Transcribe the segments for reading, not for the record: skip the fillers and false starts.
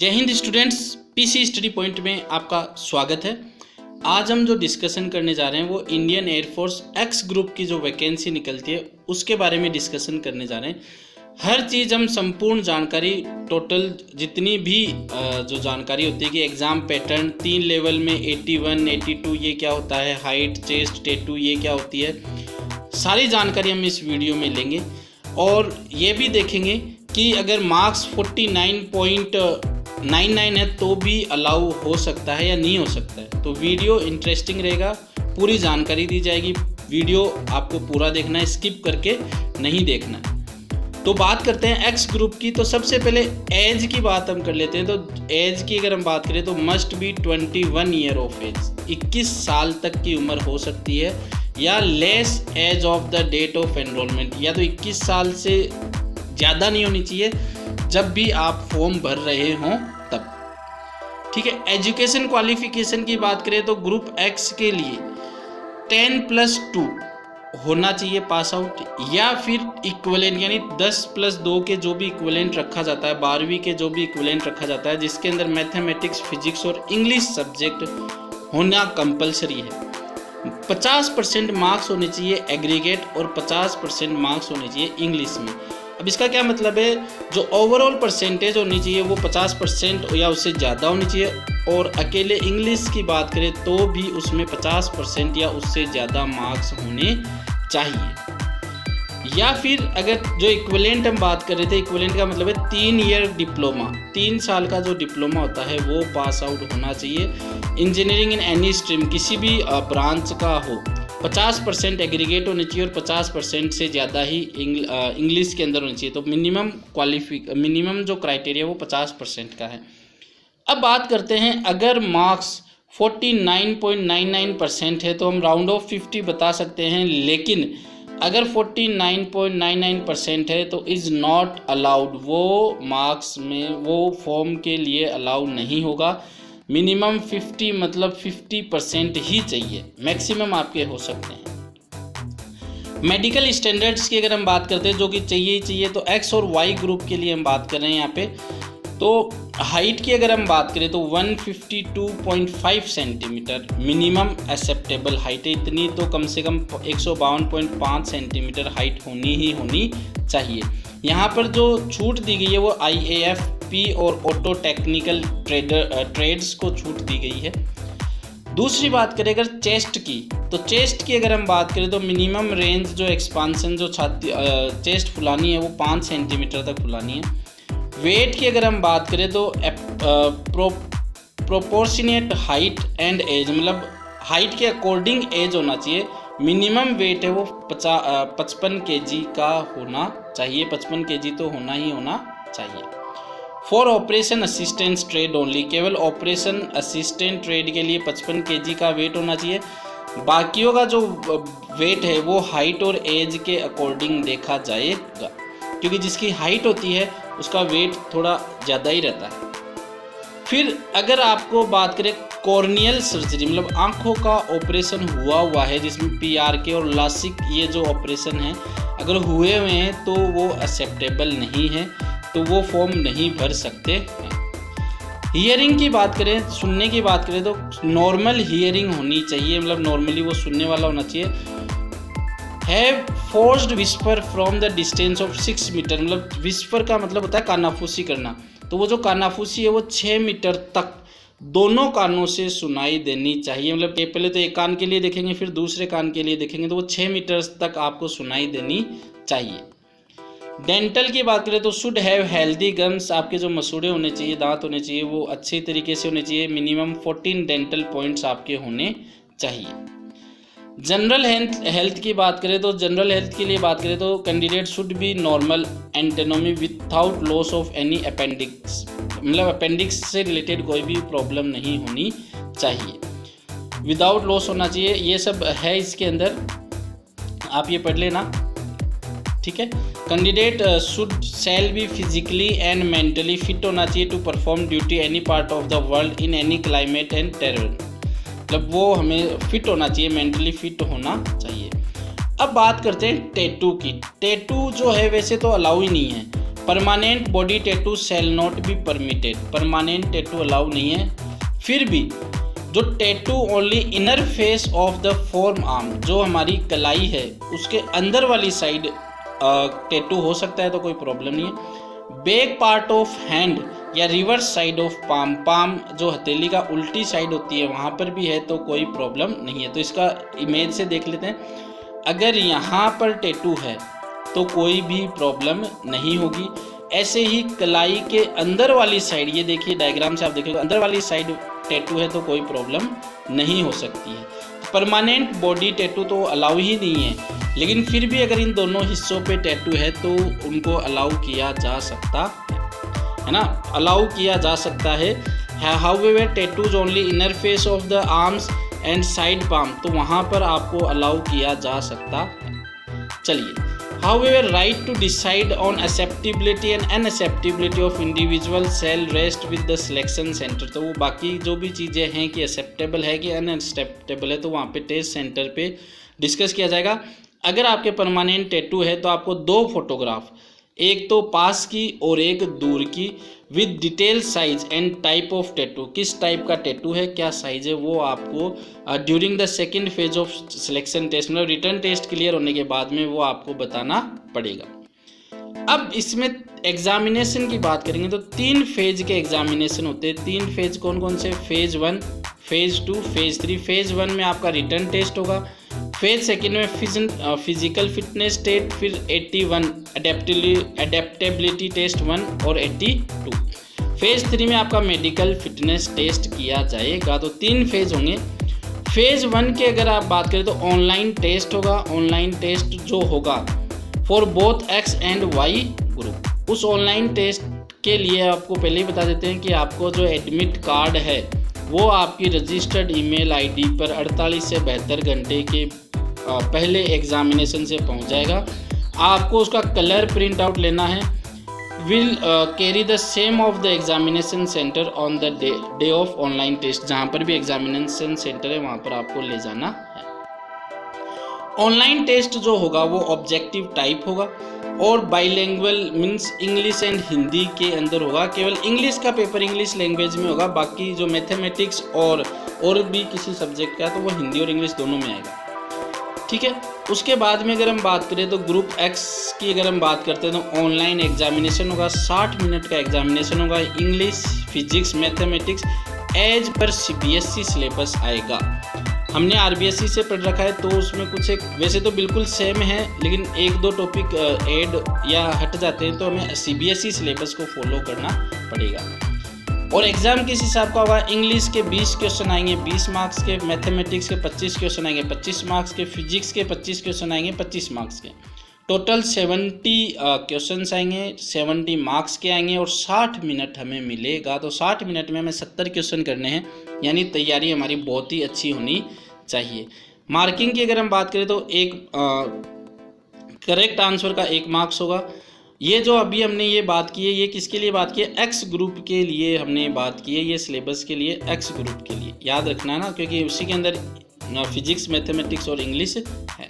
जय Hind students, PC study point में आपका स्वागत है। आज हम जो डिस्कशन करने जा रहे हैं वो इंडियन एयरफोर्स एक्स ग्रुप की जो वैकेंसी निकलती है उसके बारे में डिस्कशन करने जा रहे हैं। हर चीज़ हम संपूर्ण जानकारी टोटल जितनी भी जो जानकारी होती है कि एग्ज़ाम पैटर्न 3 लेवल में 81, 82 ये क्या होता है, हाइट, चेस्ट, टैटू ये क्या होती है, सारी जानकारी हम इस वीडियो में लेंगे। और ये भी देखेंगे कि अगर मार्क्स 49.99 है तो भी अलाउ हो सकता है या नहीं हो सकता है। तो वीडियो इंटरेस्टिंग रहेगा, पूरी जानकारी दी जाएगी। वीडियो आपको पूरा देखना है, स्किप करके नहीं देखना है। तो बात करते हैं एक्स ग्रुप की। तो सबसे पहले एज की बात हम कर लेते हैं। तो एज की अगर हम बात करें तो must be 21 year of age, 21 साल तक की उम्र हो सकती है, या less age of the date of enrolment, या तो 21 साल से ज़्यादा नहीं होनी चाहिए जब भी आप फॉर्म भर रहे हों तब। ठीक है। एजुकेशन क्वालिफिकेशन की बात करें तो ग्रुप एक्स के लिए 10+2 होना चाहिए पास आउट, या फिर इक्विवेलेंट यानी 10+2 के जो भी इक्विवेलेंट रखा जाता है, 12वीं के जो भी इक्विवेलेंट रखा जाता है, जिसके अंदर मैथमेटिक्स, फिजिक्स और इंग्लिश सब्जेक्ट होना कंपलसरी है। 50% मार्क्स होने चाहिए एग्रीगेट और 50% मार्क्स होने चाहिए इंग्लिश में। अब इसका क्या मतलब है, जो ओवरऑल परसेंटेज होनी चाहिए वो 50% या उससे ज़्यादा होनी चाहिए, और अकेले इंग्लिश की बात करें तो भी उसमें 50% या उससे ज़्यादा मार्क्स होने चाहिए। या फिर अगर जो इक्विवेलेंट हम बात कर रहे थे, इक्विवेलेंट का मतलब है 3 ईयर डिप्लोमा, 3 साल का जो डिप्लोमा होता है वो पास आउट होना चाहिए। इंजीनियरिंग इन एनी स्ट्रीम, किसी भी ब्रांच का हो, 50% एग्रीगेट होनी चाहिए और 50% से ज़्यादा ही इंग्लिश के अंदर होनी चाहिए। तो मिनिमम जो क्राइटेरिया वो 50% का है। अब बात करते हैं, अगर मार्क्स 49.99% है तो हम राउंड ऑफ 50 बता सकते हैं, लेकिन अगर 49.99% है तो इज़ नॉट अलाउड, वो मार्क्स में वो फॉर्म के लिए अलाउ नहीं होगा। मिनिमम 50 मतलब 50% ही चाहिए, मैक्सिमम आपके हो सकते हैं। मेडिकल स्टैंडर्ड्स की अगर हम बात करते हैं जो कि चाहिए ही चाहिए, तो एक्स और वाई ग्रुप के लिए हम बात कर रहे हैं यहाँ पे। तो हाइट की अगर हम बात करें तो 152.5 सेंटीमीटर मिनिमम एक्सेप्टेबल हाइट है। इतनी तो कम से कम 152.5 सेंटीमीटर हाइट होनी चाहिए। यहाँ पर जो छूट दी गई है वो IAFP और ऑटो टेक्निकल ट्रेड्स को छूट दी गई है। दूसरी बात करें अगर चेस्ट की, तो चेस्ट की अगर हम बात करें तो मिनिमम रेंज जो एक्सपांसन जो चेस्ट फुलानी है वो 5 सेंटीमीटर तक फुलानी है। वेट की अगर हम बात करें तो प्रोपोर्शनेट हाइट एंड एज, मतलब हाइट के अकॉर्डिंग एज होना चाहिए। मिनिमम वेट है वो 55 kg का होना चाहिए, 55 kg तो होना ही होना चाहिए। For operation assistant trade only, केवल ऑपरेशन असिस्टेंट ट्रेड के लिए 55 kg का वेट होना चाहिए। बाकियों का जो वेट है वो हाइट और एज के अकॉर्डिंग देखा जाएगा, क्योंकि जिसकी हाइट होती है उसका वेट थोड़ा ज़्यादा ही रहता है। फिर अगर आपको बात करें कॉर्नियल सर्जरी, मतलब आंखों का ऑपरेशन हुआ है जिसमें PRK और लासिक ये जो ऑपरेशन है अगर हुए हुए हैं तो वो एक्सेप्टेबल नहीं है, तो वो फॉर्म नहीं भर सकते हैं। हियरिंग की बात करें, सुनने की बात करें तो नॉर्मल हियरिंग होनी चाहिए, मतलब नॉर्मली वो सुनने वाला होना चाहिए। Have forced whisper from the distance of 6 metre, मतलब विस्पर का मतलब होता है कानाफूसी करना, तो वो जो कानाफूसी है वो 6 मीटर तक दोनों कानों से सुनाई देनी चाहिए। मतलब पहले तो एक कान के लिए देखेंगे फिर दूसरे कान के लिए देखेंगे, तो वो 6 मीटर तक आपको सुनाई देनी चाहिए। डेंटल की बात करें तो शुड हैव हेल्दी गम्स, आपके जो मसूड़े होने चाहिए, दांत होने चाहिए वो अच्छे तरीके से होने चाहिए। मिनिमम 14 डेंटल पॉइंट्स आपके होने चाहिए। जनरल हेल्थ की बात करें तो जनरल हेल्थ के लिए बात करें तो candidate should be normal anatomy without loss of any appendix, मतलब अपेंडिक्स से रिलेटेड कोई भी प्रॉब्लम नहीं होनी चाहिए, विदाउट लॉस होना चाहिए। ये सब है इसके अंदर, आप ये पढ़ लेना, ठीक है। Candidate should shall be physically and mentally fit होना चाहिए to perform duty any part of the world in any climate and terrain, मतलब वो हमें फिट होना चाहिए, मेंटली फिट होना चाहिए। अब बात करते हैं टैटू की। टैटू जो है वैसे तो अलाउ ही नहीं है, permanent body tattoo shall not be permitted, permanent tattoo allow नहीं है। फिर भी जो tattoo only inner face of the forearm, जो हमारी कलाई है उसके अंदर वाली साइड टैटू हो सकता है तो कोई प्रॉब्लम नहीं है। बैक पार्ट ऑफ हैंड या reverse side of palm, palm जो हथेली का उल्टी साइड होती है वहाँ पर भी है तो कोई प्रॉब्लम नहीं है। तो इसका इमेज से देख लेते हैं। अगर यहाँ पर टैटू है तो कोई भी प्रॉब्लम नहीं होगी। ऐसे ही कलाई के अंदर वाली साइड, ये देखिए डायग्राम से आप देखिए अंदर वाली साइड टैटू है तो कोई प्रॉब्लम नहीं हो सकती है। परमानेंट बॉडी टैटू तो अलाउ ही नहीं है, लेकिन फिर भी अगर इन दोनों हिस्सों पे टैटू है तो उनको अलाउ किया जा सकता है ना, अलाउ किया जा सकता है। However tattoos only inner face of the arms and side palm, तो वहाँ पर आपको अलाउ किया जा सकता है। चलिए, however right to decide on acceptability and unacceptability of individual shall rest with the selection center, तो वो बाकी जो भी चीज़ें हैं कि एक्सेप्टेबल है कि अनएक्सेप्टेबल है तो वहाँ पे टेस्ट सेंटर पे डिस्कस किया जाएगा। अगर आपके परमानेंट टैटू है तो आपको 2 फोटोग्राफ, एक तो पास की और एक दूर की, with detail size and type of tattoo, किस टाइप का टैटू है, क्या साइज है, वो आपको during the second phase of selection test, मतलब रिटर्न टेस्ट क्लियर होने के बाद में वो आपको बताना पड़ेगा। अब इसमें एग्जामिनेशन की बात करेंगे तो 3 फेज के एग्जामिनेशन होते हैं। 3 फेज कौन कौन से? Phase 1, phase 2, phase 3। फेज 1 में आपका रिटर्न टेस्ट होगा, फेज सेकेंड में फिजिकल फिटनेस टेस्ट, फिर 81 अडेप्टेबिलिटी टेस्ट 1 और 82। फेज 3 में आपका मेडिकल फिटनेस टेस्ट किया जाएगा। तो 3 फेज होंगे। फेज 1 की अगर आप बात करें तो ऑनलाइन टेस्ट होगा। ऑनलाइन टेस्ट जो होगा for both X and Y group. उस ऑनलाइन टेस्ट के लिए आपको पहले ही बता देते हैं कि आपको जो एडमिट कार्ड है वो आपकी रजिस्टर्ड ईमेल आईडी पर 48 से 72 घंटे के पहले एग्जामिनेशन से पहुंच जाएगा। आपको उसका कलर प्रिंट आउट लेना है। Will carry the same of the examination centre on the day of online test, जहां पर भी एग्जामिनेशन सेंटर है वहां पर आपको ले जाना है। ऑनलाइन टेस्ट जो होगा वो ऑब्जेक्टिव टाइप होगा और bilingual means English and Hindi के अंदर होगा। केवल इंग्लिश का पेपर इंग्लिश लैंग्वेज में होगा, बाकी जो मैथमेटिक्स और भी किसी सब्जेक्ट का तो वो हिंदी और इंग्लिश दोनों में आएगा। ठीक है, उसके बाद में अगर हम बात करें तो ग्रुप एक्स की अगर हम बात करते हैं तो ऑनलाइन एग्जामिनेशन होगा। 60 मिनट का एग्जामिनेशन होगा। English, physics, mathematics as per CBSE syllabus आएगा। हमने RBSE से पढ़ रखा है तो उसमें कुछ एक वैसे तो बिल्कुल सेम है, लेकिन 1-2 टॉपिक ऐड या हट जाते हैं तो हमें CBSE सिलेबस को फॉलो करना पड़ेगा। और एग्ज़ाम किस हिसाब का होगा? इंग्लिश के 20 क्वेश्चन आएंगे 20 मार्क्स के, मैथमेटिक्स के 25 क्वेश्चन आएंगे 25 मार्क्स के, फिजिक्स के 25 क्वेश्चन आएंगे 25 मार्क्स के। टोटल 70 क्वेश्चंस आएंगे, 70 मार्क्स के आएंगे और 60 मिनट हमें मिलेगा। तो 60 मिनट में हमें 70 क्वेश्चन करने हैं, यानी तैयारी हमारी बहुत ही अच्छी होनी चाहिए। मार्किंग की अगर हम बात करें तो एक करेक्ट आंसर का 1 मार्क्स होगा। ये जो अभी हमने ये बात की है ये किसके लिए बात की है? एक्स ग्रुप के लिए हमने बात की है, ये सिलेबस के लिए एक्स ग्रुप के लिए याद रखना है ना, क्योंकि उसी के अंदर फिजिक्स, मैथमेटिक्स और इंग्लिश है।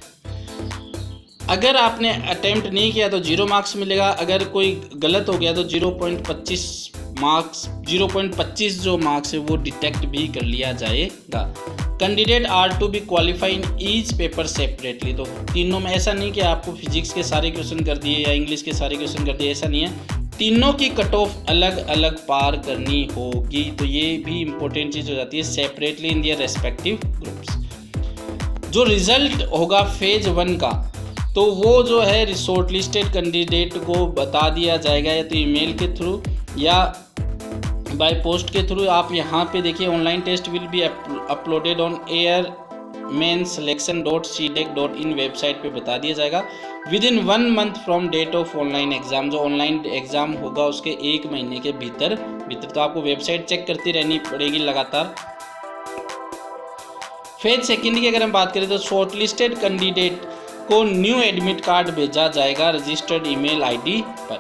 अगर आपने अटेम्प्ट नहीं किया तो 0 मार्क्स मिलेगा। अगर कोई गलत हो गया तो 0.25 मार्क्स, 0.25 जो मार्क्स है वो डिटेक्ट भी कर लिया जाएगा। Candidate are to be qualify in each paper separately, तो तीनों में ऐसा नहीं कि आपको फिजिक्स के सारे क्वेश्चन कर दिए या इंग्लिश के सारे क्वेश्चन कर दिए, ऐसा नहीं है। तीनों की कट ऑफ अलग अलग पार करनी होगी, तो ये भी इंपॉर्टेंट चीज़ हो जाती है। Separately in their respective groups. जो रिजल्ट होगा फेज 1 का तो वो जो है शॉर्ट लिस्टेड कैंडिडेट को बता दिया जाएगा, या तो ईमेल के थ्रू या बाय पोस्ट के थ्रू। आप यहाँ पे देखिए online test will be uploaded on airmainselection.cdec.in website पे बता दिया जाएगा। Within 1 month from date of online exam, जो ऑनलाइन एग्जाम होगा उसके 1 महीने के भीतर तो आपको वेबसाइट चेक करती रहनी पड़ेगी लगातार। फेज सेकेंड की अगर हम बात करें तो शॉर्ट लिस्टेड कैंडिडेट को न्यू एडमिट कार्ड भेजा जाएगा रजिस्टर्ड ईमेल आईडी पर।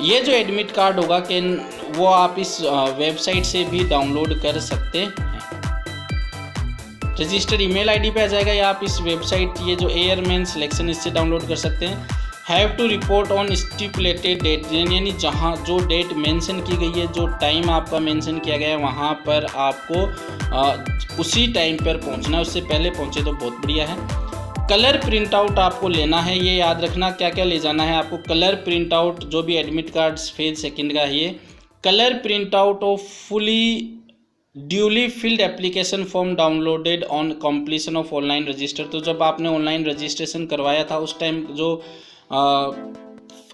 ये जो एडमिट कार्ड होगा कि वो आप इस वेबसाइट से भी डाउनलोड कर सकते हैं। रजिस्टर्ड ईमेल आईडी पे आ जाएगा, या आप इस वेबसाइट ये जो एयरमैन सिलेक्शन इससे डाउनलोड कर सकते हैं। Have to report on stipulated date, यानी जहाँ जो डेट मेंशन की गई है, जो टाइम आपका मेंशन किया गया है वहाँ पर आपको उसी टाइम पर पहुँचना है, उससे पहले पहुँचे तो बहुत बढ़िया है। कलर प्रिंट आउट आपको लेना है, ये याद रखना क्या क्या ले जाना है आपको। कलर प्रिंट आउट जो भी एडमिट कार्ड फेज सेकंड का है, ये colour print out of fully duly field application form downloaded on completion of online register. तो जब आपने ऑनलाइन रजिस्ट्रेशन करवाया था उस टाइम जो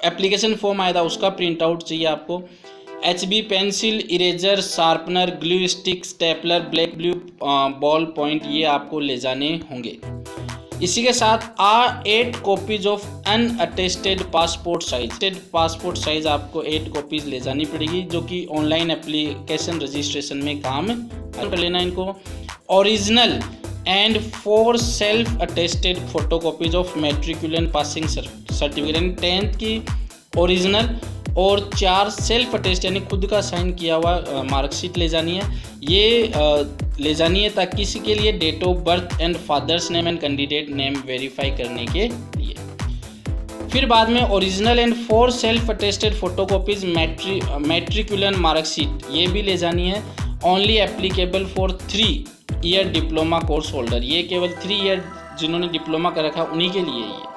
एप्लीकेशन फॉर्म आया था उसका प्रिंट आउट चाहिए आपको। HB pencil, eraser, sharpener, glue stick, stapler, black blue ball point, ये आपको ले जाने होंगे। इसी के साथ 8 कॉपीज ऑफ अनअटेस्टेड पासपोर्ट साइज आपको 8 कॉपीज ले जानी पड़ेगी, जो कि ऑनलाइन एप्लीकेशन रजिस्ट्रेशन में काम कर लेना इनको। Original and 4 self attested photocopies of matriculation passing certificate, यानी 10th की ओरिजिनल और 4 सेल्फ अटेस्ट यानी खुद का साइन किया हुआ मार्कशीट ले जानी है। ये ले जानी है ताकि किसी के लिए date of birth and father's name and candidate name verify करने के लिए। फिर बाद में original and 4 self attested photocopies matriculation marksheet, ये भी ले जानी है। Only applicable for 3 year diploma course holder, ये केवल 3 ईयर जिन्होंने डिप्लोमा कर रखा उन्हीं के लिए ये।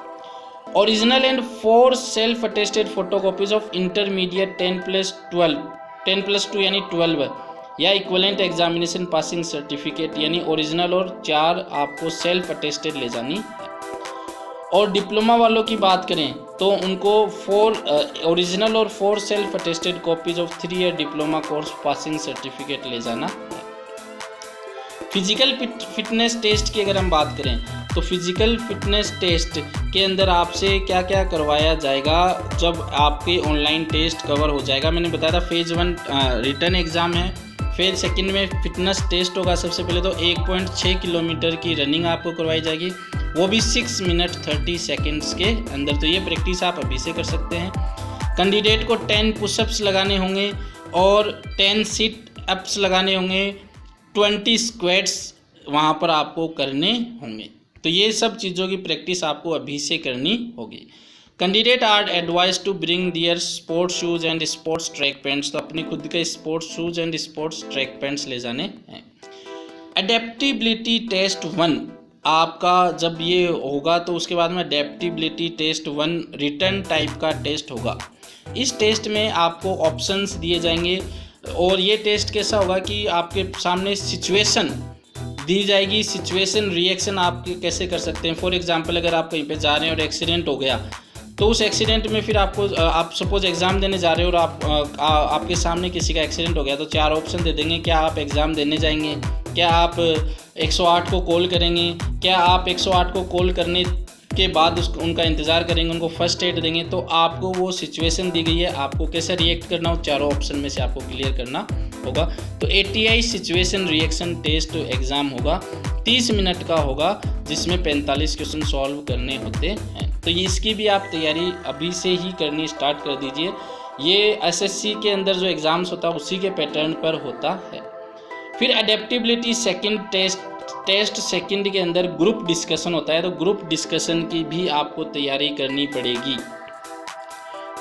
Original and 4 self attested photocopies of intermediate 10+2 यानी 12 या इक्विवेलेंट एग्जामिनेशन पासिंग सर्टिफिकेट, यानी ओरिजिनल और 4 आपको सेल्फ अटेस्टेड ले जानी है। और डिप्लोमा वालों की बात करें तो उनको 4 ओरिजिनल और 4 self attested copies of 3 year diploma course passing certificate ले जाना है। फिजिकल फिटनेस टेस्ट की अगर हम बात करें तो फिजिकल फिटनेस टेस्ट के अंदर आपसे क्या क्या करवाया जाएगा जब आपके ऑनलाइन टेस्ट कवर हो जाएगा। मैंने बताया था फेज 1 रिटर्न एग्ज़ाम है, फेज सेकंड में फिटनेस टेस्ट होगा। सबसे पहले तो 1.6 किलोमीटर की रनिंग आपको करवाई जाएगी, वो भी 6 मिनट 30 सेकेंड्स के अंदर। तो ये प्रैक्टिस आप अभी से कर सकते हैं। कैंडिडेट को 10 पुशअप्स लगाने होंगे और 10 सिट अप्स लगाने होंगे, 20 स्क्वाट्स वहाँ पर आपको करने होंगे। तो ये सब चीज़ों की प्रैक्टिस आपको अभी से करनी होगी। Candidate are advise to bring their sports shoes and sports track pants, तो अपने खुद के sports shoes and sports track pants ले जाने हैं। अडेप्टिबिलिटी टेस्ट 1 आपका जब ये होगा तो उसके बाद में अडेप्टिबिलिटी टेस्ट 1 रिटर्न टाइप का टेस्ट होगा। इस टेस्ट में आपको ऑप्शंस दिए जाएंगे और ये टेस्ट कैसा होगा कि आपके सामने सिचुएशन दी जाएगी, सिचुएशन रिएक्शन आप कैसे कर सकते हैं। फॉर एग्जांपल अगर आप कहीं पे जा रहे हैं और एक्सीडेंट हो गया तो उस एक्सीडेंट में फिर आपको आप सपोज एग्ज़ाम देने जा रहे हो और आपके सामने किसी का एक्सीडेंट हो गया तो 4 ऑप्शन दे देंगे। क्या आप एग्ज़ाम देने जाएंगे, क्या आप 108 को कॉल करेंगे, क्या आप 108 को कॉल करने के बाद उनका इंतज़ार करेंगे, उनको फर्स्ट एड देंगे। तो आपको वो सिचुएशन दी गई है, आपको कैसे रिएक्ट करना हो, चारों ऑप्शन में से आपको क्लियर करना होगा। तो ATI situation reaction test exam होगा, 30 मिनट का होगा, जिसमें 45 क्वेश्चन सॉल्व करने होते हैं। तो इसकी भी आप तैयारी अभी से ही करनी स्टार्ट कर दीजिए। ये SSC के अंदर जो एग्ज़ाम्स होता है उसी के पैटर्न पर होता है। फिर अडेप्टिबिलिटी सेकंड टेस्ट सेकंड के अंदर ग्रुप डिस्कशन होता है, तो ग्रुप डिस्कशन की भी आपको तैयारी करनी पड़ेगी।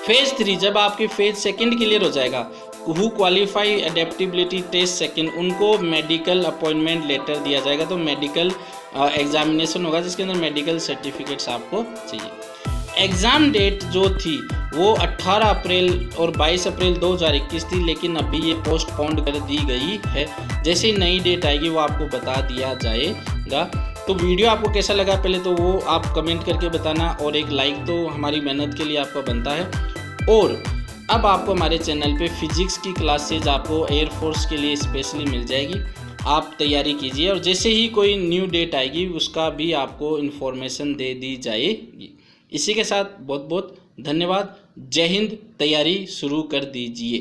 फेज 3 जब आपके फेज सेकंड क्लियर हो जाएगा, who qualify adaptability test second, उनको मेडिकल अपॉइंटमेंट लेटर दिया जाएगा। तो मेडिकल एग्जामिनेशन होगा जिसके अंदर मेडिकल सर्टिफिकेट्स आपको चाहिए। एग्ज़ाम डेट जो थी वो 18 अप्रैल और 22 अप्रैल 2021 थी, लेकिन अभी ये पोस्टपोन्ड कर दी गई है। जैसे ही नई डेट आएगी वो आपको बता दिया जाएगा। तो वीडियो आपको कैसा लगा पहले तो वो आप कमेंट करके बताना, और एक लाइक तो हमारी मेहनत के लिए आपका बनता है। और अब आपको हमारे चैनल पे फिजिक्स की क्लासेज आपको एयरफोर्स के लिए स्पेशली मिल जाएगी, आप तैयारी कीजिए। और जैसे ही कोई न्यू डेट आएगी उसका भी आपको इन्फॉर्मेशन दे दी जाएगी। इसी के साथ बहुत बहुत धन्यवाद। जय हिंद। तैयारी शुरू कर दीजिए।